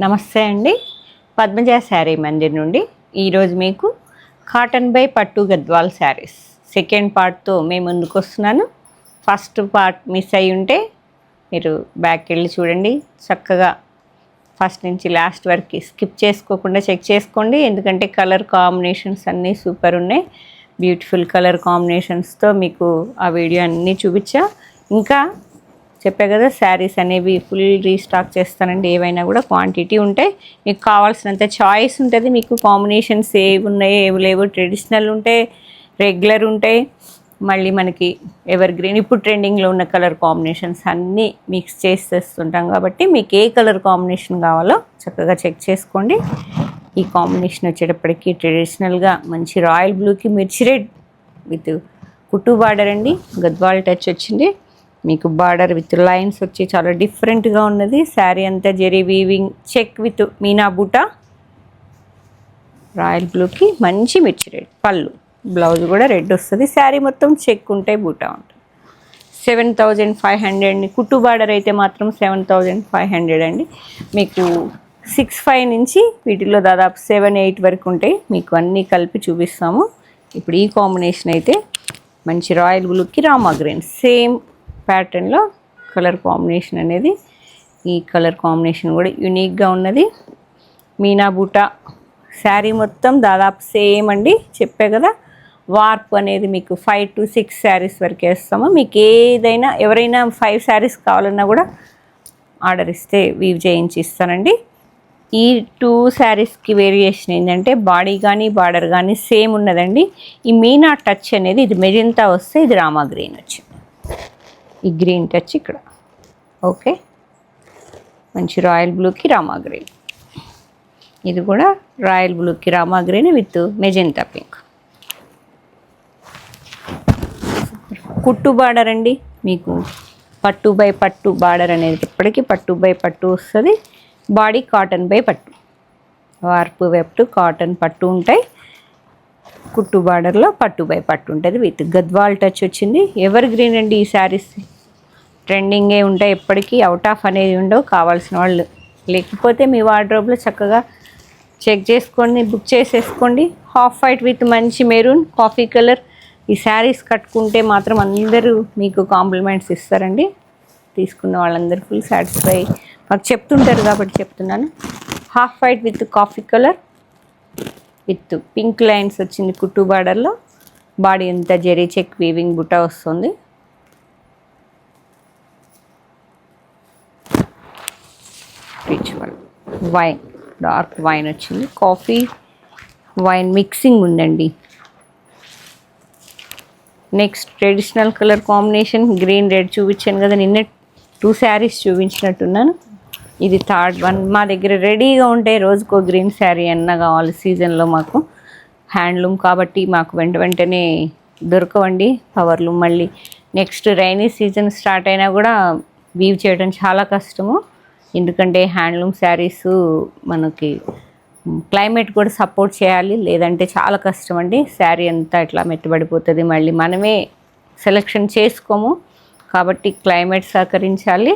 నమస్తే అండి. పద్మజ శారీ మందిర్ నుండి ఈరోజు మీకు కాటన్ బై పట్టు గద్వాల్ శారీస్ సెకండ్ పార్ట్తో మేము ముందుకు వస్తున్నాను. ఫస్ట్ పార్ట్ మిస్ అయ్యి ఉంటే మీరు బ్యాక్ వెళ్ళి చూడండి. చక్కగా ఫస్ట్ నుంచి లాస్ట్ వరకు స్కిప్ చేసుకోకుండా చెక్ చేసుకోండి. ఎందుకంటే కలర్ కాంబినేషన్స్ అన్నీ సూపర్ ఉన్నాయి. బ్యూటిఫుల్ కలర్ కాంబినేషన్స్తో మీకు ఆ వీడియో అన్నీ చూపించా. ఇంకా చెప్పే కదా శారీస్ అనేవి ఫుల్ రీస్టాక్ చేస్తానండి. ఏవైనా కూడా క్వాంటిటీ ఉంటాయి, మీకు కావాల్సినంత చాయిస్ ఉంటుంది. మీకు కాంబినేషన్స్ ఏవి ఉన్నాయి ఏవి లేవు, ట్రెడిషనల్ ఉంటాయి, రెగ్యులర్ ఉంటాయి, మళ్ళీ మనకి ఎవర్ గ్రీన్ ఇప్పుడు ట్రెండింగ్లో ఉన్న కలర్ కాంబినేషన్స్ అన్నీ మిక్స్ చేసి తెస్తుంటాం. కాబట్టి మీకు ఏ కలర్ కాంబినేషన్ కావాలో చక్కగా చెక్ చేసుకోండి. ఈ కాంబినేషన్ వచ్చేటప్పటికి ట్రెడిషనల్గా మంచి రాయల్ బ్లూకి మిర్చి రెడ్ విత్ కుట్టు బార్డర్ అండి. గద్వాల్ టచ్ వచ్చింది. మీకు బార్డర్ విత్ లైన్స్ వచ్చి చాలా డిఫరెంట్గా ఉన్నది. శారీ అంతా zari weaving check with meena buta, royal బ్లూకి మంచి మిర్చి రెడ్ పళ్ళు, బ్లౌజ్ కూడా రెడ్ వస్తుంది. శారీ మొత్తం చెక్ ఉంటాయి, బూటా ఉంటుంది. 7500 కుట్టు బార్డర్ అయితే మాత్రం 7500 అండి. మీకు 65 నుంచి వీటిలో దాదాపు 7-8 వరకు ఉంటాయి. మీకు అన్నీ కలిపి చూపిస్తాము. ఇప్పుడు ఈ కాంబినేషన్ అయితే మంచి రాయల్ బ్లూకి రామా గ్రీన్ సేమ్ ప్యాటర్న్లో కలర్ కాంబినేషన్ అనేది, ఈ కలర్ కాంబినేషన్ కూడా యూనిక్గా ఉన్నది. మీనా బూటా శారీ మొత్తం దాదాపు సేమ్ అండి. చెప్పే కదా వార్ప్ అనేది మీకు 5 to 6 శారీస్ వరకు వేస్తాము. మీకు ఏదైనా ఎవరైనా 5 శారీస్ కావాలన్నా కూడా ఆర్డర్ ఇస్తే వీవ్ చేయించి ఇస్తానండి. ఈ 2 శారీస్కి వేరియేషన్ ఏంటంటే బాడీ కానీ బార్డర్ కానీ సేమ్ ఉన్నదండి. ఈ మీనా టచ్ అనేది ఇది మెజెంతా వస్తే ఇది రామా గ్రీన్ వచ్చింది. ఈ గ్రీన్ టచ్ ఇక్కడ ఓకే. మంచి రాయల్ బ్లూకి రామా గ్రీన్, ఇది కూడా రాయల్ బ్లూకి Rama green with magenta pink. కుట్టు బార్డర్ అండి. మీకు పట్టు బై పట్టు బార్డర్ అనేది ఎప్పటికీ పట్టు బై పట్టు వస్తుంది. బాడీ కాటన్ బై పట్టు, వార్పు వెప్టు కాటన్ పట్టు ఉంటాయి. కుట్టు బార్డర్లో పట్టు బై పట్టు ఉంటుంది విత్ గద్వాల్ టచ్ వచ్చింది. ఎవర్ గ్రీన్ అండి. ఈ శారీస్ ట్రెండింగే ఉంటాయి, ఎప్పటికీ అవుట్ ఆఫ్ అనేది ఉండవు. కావాల్సిన వాళ్ళు లేకపోతే మీ వార్డ్రోబ్లో చక్కగా చెక్ చేసుకోండి, బుక్ చేసేసుకోండి. హాఫ్ వైట్ విత్ మంచి మెరూన్ కాఫీ కలర్. ఈ శారీస్ కట్టుకుంటే మాత్రం అందరూ మీకు కాంప్లిమెంట్స్ ఇస్తారండి. తీసుకున్న వాళ్ళందరూ ఫుల్ సాటిస్ఫై మాకు చెప్తుంటారు కాబట్టి చెప్తున్నాను. Half white with coffee colour with pink lines వచ్చింది కుట్టు బార్డర్లో. బాడీ అంతా జెరీ చెక్ వీవింగ్ బుట్ట వస్తుంది. రిచ్ వైన్, డార్క్ వైన్ వచ్చింది. కాఫీ వైన్ మిక్సింగ్ ఉందండి. Next traditional colour combination green red చూపించాను కదా, నిన్న 2 శారీస్ చూపించినట్టున్నాను. ఇది థర్డ్ వన్. మా దగ్గర రెడీగా ఉంటాయి. రోజుకో గ్రీన్ శారీ అన్నా కావాలి. సీజన్లో మాకు హ్యాండ్లూమ్ కాబట్టి మాకు వెంటనే దొరకవండి పవర్లు. మళ్ళీ నెక్స్ట్ రైనీ సీజన్ స్టార్ట్ అయినా కూడా వీవ్ చేయడం చాలా కష్టము. ఎందుకంటే హ్యాండ్లూమ్ శారీస్ మనకి క్లైమేట్ కూడా సపోర్ట్ చేయాలి, లేదంటే చాలా కష్టం అండి. శారీ అంతా ఇట్లా మెత్తబడిపోతుంది. మళ్ళీ మనమే సెలెక్షన్ చేసుకోము కాబట్టి క్లైమేట్ సహకరించాలి.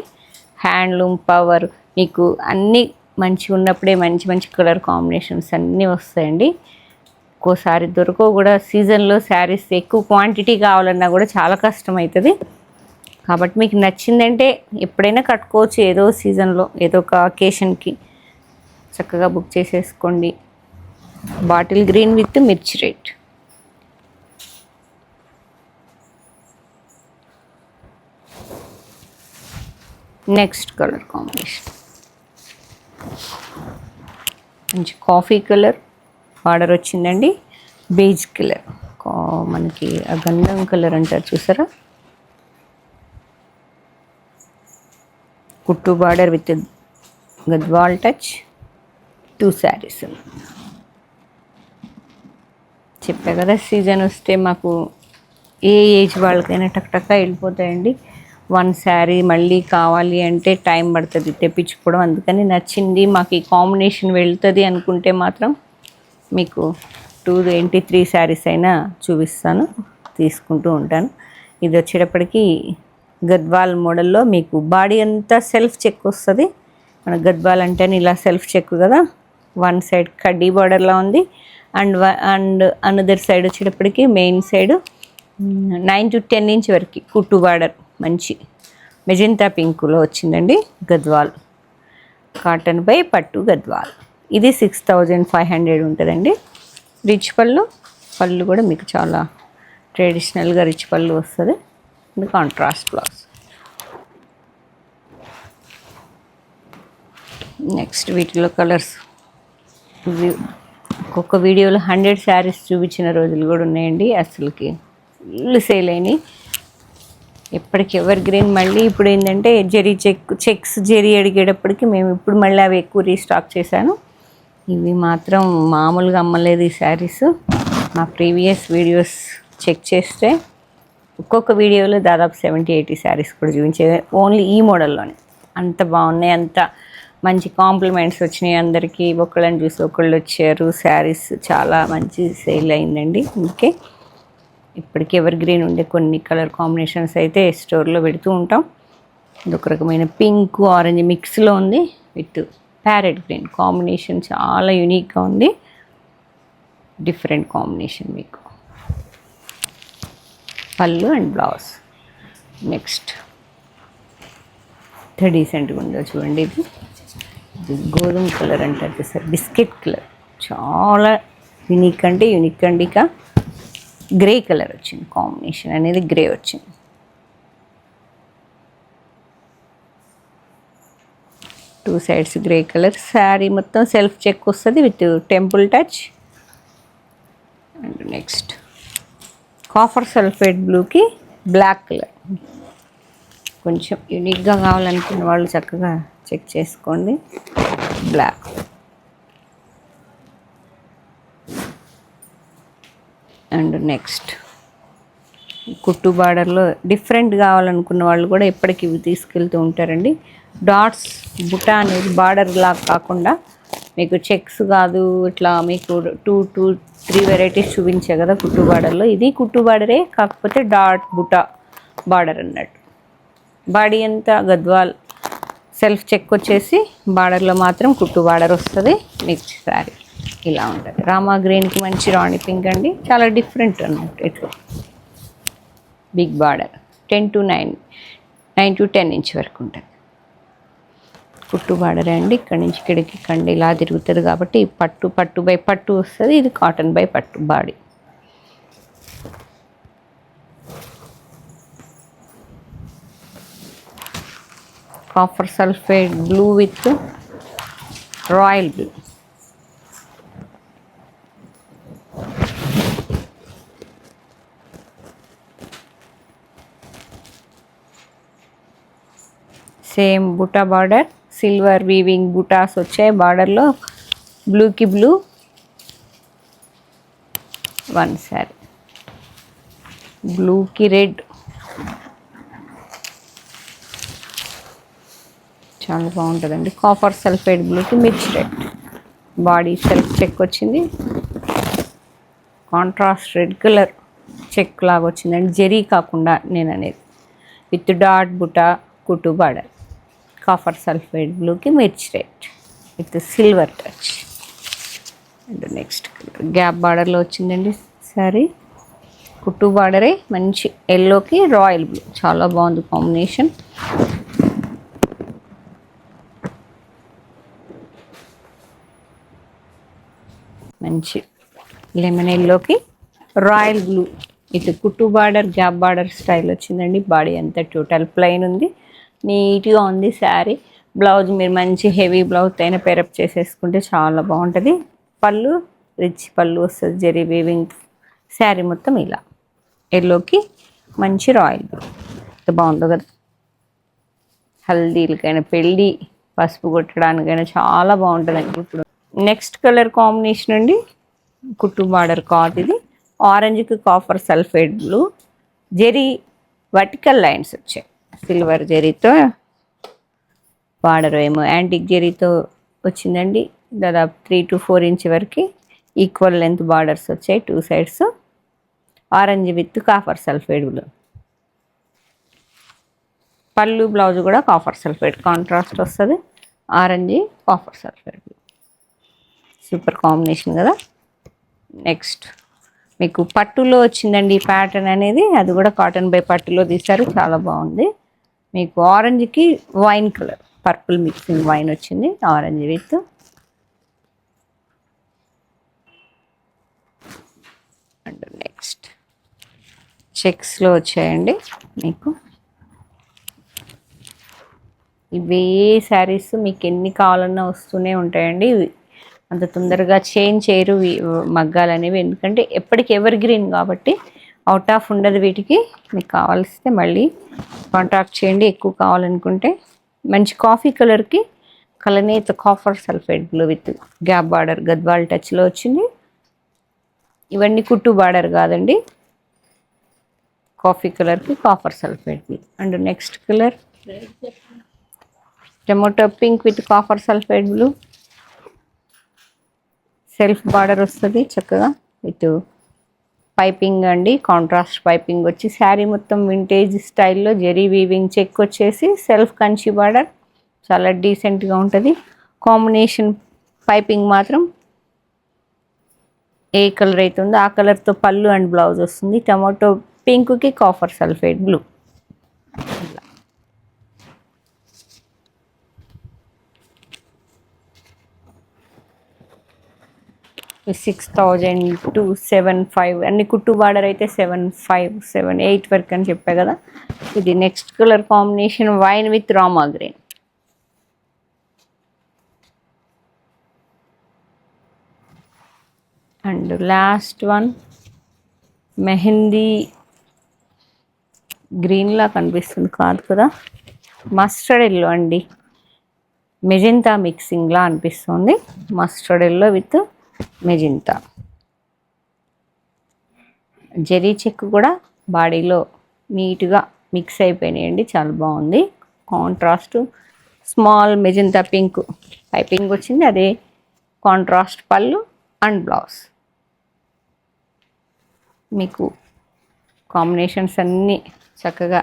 హ్యాండ్లూమ్ పవర్ మీకు అన్నీ మంచిగా ఉన్నప్పుడే మంచి కలర్ కాంబినేషన్స్ అన్నీ వస్తాయండి. ఒక్కోసారి దొరకవు కూడా. సీజన్లో శారీస్ ఎక్కువ క్వాంటిటీ కావాలన్నా కూడా చాలా కష్టం అవుతుంది. కాబట్టి మీకు నచ్చిందంటే ఎప్పుడైనా కట్టుకోవచ్చు. ఏదో సీజన్లో ఏదో ఒక అకేషన్కి చక్కగా బుక్ చేసేసుకోండి. బాటిల్ గ్రీన్ విత్ మిర్చి రెడ్. నెక్స్ట్ కలర్ కాంబినేషన్ మంచి కాఫీ కలర్ బార్డర్ వచ్చిందండి. బేజ్ కలర్, మనకి ఆ గంధం కలర్ అంటారు చూసారా. కుట్టు border with Gadwal touch. 2 saris చెప్పా కదా, సీజన్ వస్తే మాకు ఏ ఏజ్ వాళ్ళకైనా టక్ వెళ్ళిపోతాయండి. 1 శారీ మళ్ళీ కావాలి అంటే టైం పడుతుంది తెప్పించుకోవడం. అందుకని నచ్చింది మాకు ఈ కాంబినేషన్ వెళ్తుంది అనుకుంటే మాత్రం మీకు 2-3 శారీస్ అయినా చూపిస్తాను, తీసుకుంటూ ఉంటాను. ఇది వచ్చేటప్పటికి గద్వాల్ మోడల్లో మీకు బాడీ అంతా సెల్ఫ్ చెక్ వస్తుంది. మన గద్వాల్ అంటేనే ఇలా సెల్ఫ్ చెక్ కదా, వన్ సైడ్ కడ్డీ బార్డర్లా ఉంది, అండ్ అనదర్ సైడ్ వచ్చేటప్పటికి మెయిన్ సైడ్ 9 to 10 ఇంచ్ వరకు కుట్టు బార్డర్ మంచి మెజెంతా పింకులో వచ్చిందండి. గద్వాల్ కాటన్ బై పట్టు గద్వాల్. ఇది 6500 ఉంటుందండి. రిచ్ పళ్ళు కూడా మీకు చాలా ట్రెడిషనల్గా రిచ్ పళ్ళు వస్తుంది. ఇది కాంట్రాస్ట్ బ్లౌజ్. నెక్స్ట్ వీటిలో కలర్స్ ఒక్కొక్క వీడియోలో 100 శారీస్ చూపించిన రోజులు కూడా ఉన్నాయండి. అసలుకి ఫుల్ సేల్ అయినాయి. ఎప్పటికి ఎవర్ గ్రీన్. మళ్ళీ ఇప్పుడు ఏంటంటే చెక్స్ జెరీ అడిగేటప్పటికి మేము ఇప్పుడు మళ్ళీ అవి ఎక్కువ రీస్టాక్ చేశాను. ఇవి మాత్రం మామూలుగా అమ్మలేదు ఈ శారీస్. మా ప్రీవియస్ వీడియోస్ చెక్ చేస్తే ఒక్కొక్క వీడియోలో దాదాపు 70-80 శారీస్ కూడా చూపించే ఓన్లీ ఈ మోడల్లోనే. అంత బాగున్నాయి, అంత మంచి కాంప్లిమెంట్స్ వచ్చినాయి అందరికీ. ఒకళ్ళని చూసి ఒకళ్ళు వచ్చారు. శారీస్ చాలా మంచి సేల్ అయిందండి. అందుకే ఇప్పటికీ ఎవర్ గ్రీన్ ఉండే కొన్ని కలర్ కాంబినేషన్స్ అయితే స్టోర్లో పెడుతూ ఉంటాం. ఇది ఒక రకమైన పింక్ ఆరెంజ్ మిక్స్లో ఉంది విత్ ప్యారెట్ గ్రీన్ కాంబినేషన్. చాలా యూనిక్గా ఉంది, డిఫరెంట్ కాంబినేషన్. మీకు పళ్ళు అండ్ బ్లౌజ్. నెక్స్ట్ ఎంత డీసెంట్గా ఉందో చూడండి. ఇది గోధుమ కలర్ అంటారు సార్, బిస్కెట్ కలర్. చాలా యూనిక్ అంటే యూనిక్ అండి. ఇక గ్రే కలర్ వచ్చింది, కాంబినేషన్ అనేది గ్రే వచ్చింది. Two sides grey colour. Sari మొత్తం సెల్ఫ్ చెక్ వస్తుంది with temple touch. And next copper sulphate బ్లూకి బ్లాక్ కలర్. కొంచెం యూనిక్గా కావాలనుకున్న వాళ్ళు చక్కగా చెక్ చేసుకోండి. బ్లాక్ అండ్ నెక్స్ట్ కుట్టు బార్డర్లో డిఫరెంట్ కావాలనుకున్న వాళ్ళు కూడా ఎప్పటికీ ఇవి తీసుకెళ్తూ ఉంటారండి. డాట్స్ బుటా అనేది బార్డర్ లాగా కాకుండా మీకు చెక్స్ కాదు, ఇట్లా మీకు 2-3 వెరైటీస్ చూపించే కదా కుట్టు బార్డర్లో. ఇది కుట్టు బార్డరే, కాకపోతే డాట్ బుటా బార్డర్ అన్నట్టు. బాడీ అంతా గద్వాల్ సెల్ఫ్ చెక్ వచ్చేసి బార్డర్లో మాత్రం కుట్టు బార్డర్ వస్తుంది. నెక్స్ట్ శారీ ఇలా ఉంటుంది. రామా గ్రీన్కి మంచి రాణి పింక్ అండి, చాలా డిఫరెంట్ అన్నట్టు. ఇట్లా బిగ్ బార్డర్ 9 to 10 ఇంచ్ వరకు ఉంటుంది. కుట్టు బార్డరే అండి. ఇక్కడి నుంచి ఇక్కడికి కండి ఇలా తిరుగుతుంది కాబట్టి పట్టు బై పట్టు వస్తుంది. ఇది కాటన్ బై పట్టు body. Copper sulphate blue with royal blue. Same బుటా బార్డర్, సిల్వర్ వీవింగ్ బుటాస్ వచ్చాయి బార్డర్లో. బ్లూకి బ్లూ వన్ శారీ, బ్లూకి రెడ్. చాలా బాగుంటుందండి. కాఫర్ సల్ఫేట్ బ్లూకి మిర్చి రెడ్. బాడీ సెల్ఫ్ చెక్ వచ్చింది. కాంట్రాస్ట్ రెడ్ కలర్ చెక్ లాగా వచ్చిందండి, జెరీ కాకుండా నేను అనేది. విత్ డాట్ బుటా కుట్టు బార్డర్. కాఫర్ సల్ఫేట్ బ్లూకి మిర్చి red with silver touch. And next gap బార్డర్లో వచ్చిందండి సారీ. కుట్టు బార్డరే మంచి ఎల్లోకి రాయల్ బ్లూ. చాలా బాగుంది కాంబినేషన్. మంచి లెమన్ ఎల్లోకి రాయల్ బ్లూ. ఇటు కుట్టు బార్డర్ గ్యాప్ బార్డర్ స్టైల్ వచ్చిందండి. బాడీ అంతా టోటల్ ప్లెయిన్ ఉంది, నీట్గా ఉంది శారీ. బ్లౌజ్ మీరు మంచి హెవీ బ్లౌజ్ అయినా పేరప్ చేసేసుకుంటే చాలా బాగుంటుంది. పళ్ళు రిచ్ పళ్ళు వస్తుంది, జెరీ వీవింగ్. శారీ మొత్తం ఇలా ఎల్లోకి మంచి రాయల్ బ్లూ. బాగుంది కదా. హల్దీలకైనా పెళ్ళి పసుపు కొట్టడానికైనా చాలా బాగుంటుందండి. ఇప్పుడు నెక్స్ట్ కలర్ కాంబినేషన్ అండి, కుట్టు బార్డర్ కాట్. ఇది ఆరెంజ్కి copper sulphate blue. Zari vertical lines వచ్చాయి, సిల్వర్ జెరీతో. బార్డర్ ఏమో యాంటిక్ జెరీతో వచ్చిందండి. దాదాపు 3 to 4 ఇంచ్ వరకు ఈక్వల్ లెంత్ బార్డర్స్ వచ్చాయి two sides. Orange with copper sulphate blue. Pallu blouse కూడా కాఫర్ సల్ఫేట్ కాంట్రాస్ట్ వస్తుంది. Orange copper sulphate blue. Super combination కదా. నెక్స్ట్ మీకు పట్టులో వచ్చిందండి ఈ ప్యాటర్న్ అనేది, అది కూడా కాటన్ బై పట్టులో తీశారు, చాలా బాగుంది. మీకు ఆరెంజ్కి wine colour, purple mixing wine వచ్చింది, ఆరెంజ్ విత్. అండ్ నెక్స్ట్ చెక్స్లో వచ్చాయండి మీకు. ఇవే శారీస్ మీకు ఎన్ని కావాలన్నా వస్తూనే ఉంటాయండి. అంత తొందరగా చేంజ్ చేయరు మగ్గాలు అనేవి, ఎందుకంటే ఎప్పటికి ఎవర్ గ్రీన్ కాబట్టి అవుట్ ఆఫ్ ఉండదు వీటికి. మీకు కావాల్సితే మళ్ళీ కాంటాక్ట్ చేయండి. ఎక్కువ కావాలనుకుంటే మంచి కాఫీ కలర్కి కలనేత copper sulphate blue with gap border Gadwal టచ్లో వచ్చింది. ఇవన్నీ కుట్టు బార్డర్ కాదండి, కాఫీ కలర్కి copper sulphate blue. And next colour tomato pink with copper sulphate blue. Self border వస్తుంది చక్కగా విత్ పైపింగ్ అండి, కాంట్రాస్ట్ పైపింగ్ వచ్చి శారీ మొత్తం వింటేజ్ స్టైల్లో జెరీ వీవింగ్ చెక్ వచ్చేసి సెల్ఫ్ కంచి బార్డర్, చాలా డీసెంట్గా ఉంటుంది. కాంబినేషన్ పైపింగ్ మాత్రం ఏ కలర్ అయితే ఉందో ఆ కలర్తో పళ్ళు అండ్ బ్లౌజ్ వస్తుంది. టమాటో పింక్కి కాఫర్ సల్ఫేట్ బ్లూ. 6,275 అన్ని కుట్టు బార్డర్ అయితే 7,578 వరకు అని చెప్పా కదా. ఇది next colour combination wine with Rama green. And last one mehndi గ్రీన్లా కనిపిస్తుంది కాదు కదా, మస్టర్డ్ ఎల్లో అండి, మెజెంతా మిక్సింగ్లా అనిపిస్తుంది. Mustard yellow with magenta. Zari check కూడా బాడీలో నీట్గా మిక్స్ అయిపోయినాయండి, చాలా బాగుంది. Contrast small magenta pink piping వచ్చింది, అదే కాంట్రాస్ట్ పళ్ళు అండ్ బ్లౌజ్. మీకు కాంబినేషన్స్ అన్నీ చక్కగా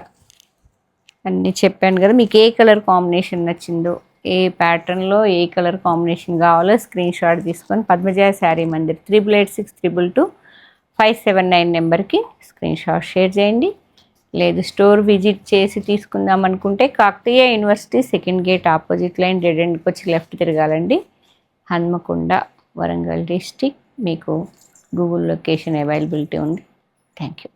అన్నీ చెప్పాను కదా. మీకు ఏ కలర్ కాంబినేషన్ నచ్చిందో, ఏ ప్యాటర్న్లో ఏ కలర్ కాంబినేషన్ కావాలో స్క్రీన్ షాట్ తీసుకొని పద్మజ శారీ మందిర్ 8862222579 నెంబర్కి స్క్రీన్ షాట్ షేర్ చేయండి. లేదు స్టోర్ విజిట్ చేసి తీసుకుందాం అనుకుంటే Kakatiya university second gate opposite lane dead ఎండ్కి వచ్చి లెఫ్ట్ తిరగాలండి. హన్మకొండ వరంగల్ డిస్టిక్. మీకు గూగుల్ లొకేషన్ అవైలబిలిటీ ఉంది. Thank you.